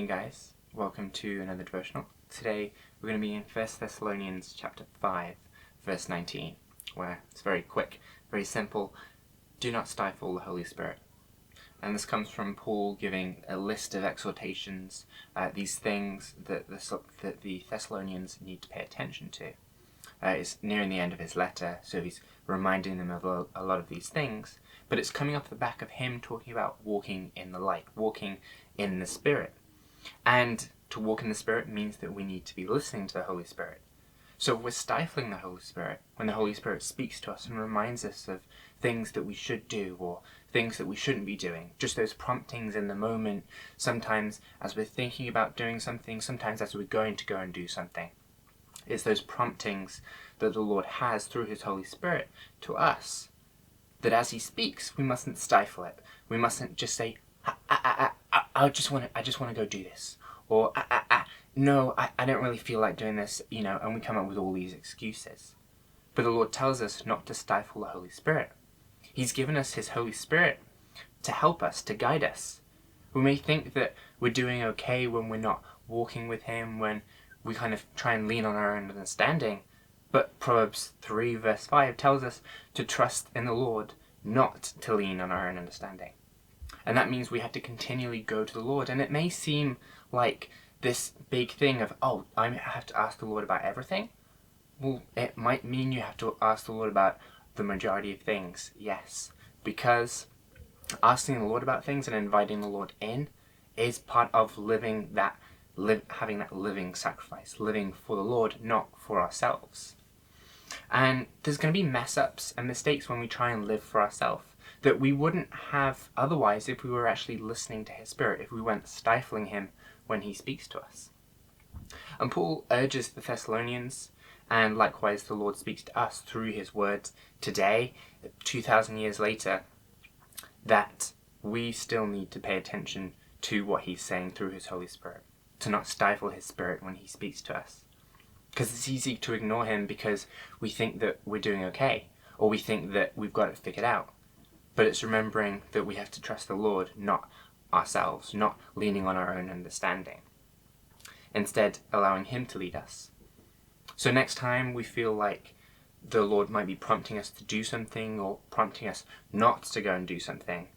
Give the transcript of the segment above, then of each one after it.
evening, guys. Welcome to another devotional. Today we're going to be in 1 Thessalonians chapter 5, verse 19, where it's very quick, very simple. Do not stifle the Holy Spirit. And this comes from Paul giving a list of exhortations, these things that the Thessalonians need to pay attention to. It's nearing the end of his letter, so he's reminding them of a lot of these things, but it's coming off the back of him talking about walking in the light, walking in the Spirit. And to walk in the Spirit means that we need to be listening to the Holy Spirit. So if we're stifling the Holy Spirit, when the Holy Spirit speaks to us and reminds us of things that we should do or things that we shouldn't be doing, just those promptings in the moment, sometimes as we're thinking about doing something, sometimes as we're going to go and do something. It's those promptings that the Lord has through His Holy Spirit to us, that as He speaks, we mustn't stifle it. We mustn't just say, I just want to go do this. Or, no, I don't really feel like doing this, and we come up with all these excuses. But the Lord tells us not to stifle the Holy Spirit. He's given us His Holy Spirit to help us, to guide us. We may think that we're doing okay when we're not walking with Him, when we kind of try and lean on our own understanding. But Proverbs 3 verse 5 tells us to trust in the Lord, not to lean on our own understanding. And that means we have to continually go to the Lord. And it may seem like this big thing of, I have to ask the Lord about everything. Well, it might mean you have to ask the Lord about the majority of things, yes. Because asking the Lord about things and inviting the Lord in is part of having that living sacrifice, living for the Lord, not for ourselves. And there's going to be mess-ups and mistakes when we try and live for ourselves that we wouldn't have otherwise if we were actually listening to His Spirit, if we weren't stifling Him when He speaks to us. And Paul urges the Thessalonians, and likewise the Lord speaks to us through His words today, 2,000 years later, that we still need to pay attention to what He's saying through His Holy Spirit, to not stifle His Spirit when He speaks to us. Because it's easy to ignore Him because we think that we're doing okay, or we think that we've got it figured out. But it's remembering that we have to trust the Lord, not ourselves, not leaning on our own understanding. Instead, allowing Him to lead us. So next time we feel like the Lord might be prompting us to do something or prompting us not to go and do something,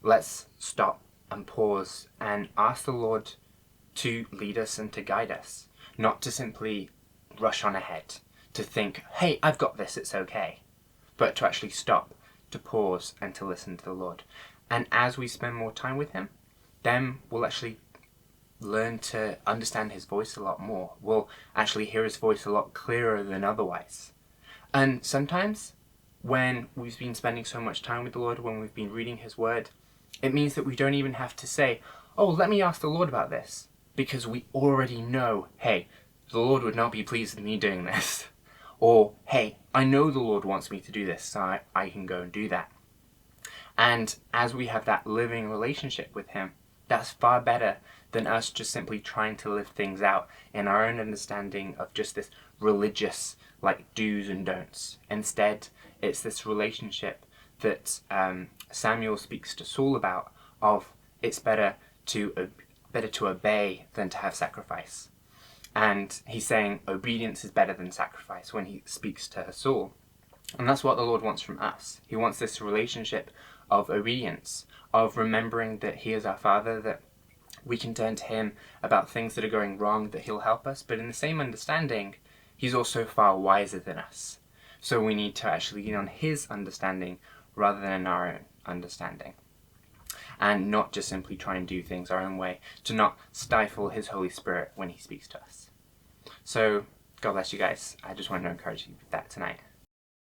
let's stop and pause and ask the Lord to lead us and to guide us, not to simply rush on ahead, to think, hey, I've got this, it's okay, but to actually stop, to pause and to listen to the Lord. And as we spend more time with Him, then we'll actually learn to understand His voice a lot more. We'll actually hear His voice a lot clearer than otherwise. And sometimes when we've been spending so much time with the Lord, when we've been reading His Word, it means that we don't even have to say, let me ask the Lord about this, because we already know, hey, the Lord would not be pleased with me doing this. Or, hey, I know the Lord wants me to do this, so I can go and do that. And as we have that living relationship with Him, that's far better than us just simply trying to live things out in our own understanding of just this religious, do's and don'ts. Instead, it's this relationship that Samuel speaks to Saul about, of it's better to obey than to have sacrifice. And he's saying obedience is better than sacrifice when he speaks to Saul. And that's what the Lord wants from us. He wants this relationship of obedience, of remembering that He is our Father, that we can turn to Him about things that are going wrong, that He'll help us. But in the same understanding, He's also far wiser than us. So we need to actually lean on His understanding rather than our own understanding. And not just simply try and do things our own way, to not stifle His Holy Spirit when He speaks to us. So, God bless you guys. I just wanted to encourage you with that tonight.